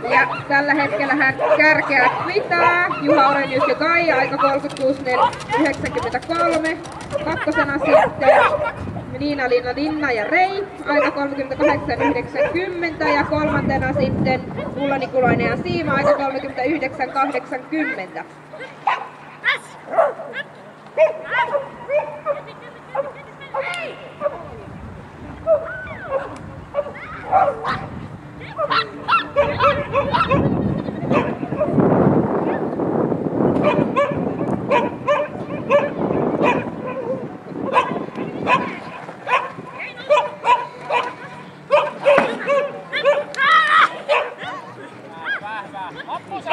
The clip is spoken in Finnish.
Ja tällä hetkellä hän kärkeä kvitaa. Juha Orenius ja Kaija aika 36.93. Kakkosena sitten Niina-Liina Linna ja Rei aika 38.90 ja kolmantena sitten Ulla Nikulainen ja Siima aika 39.80. Loppuun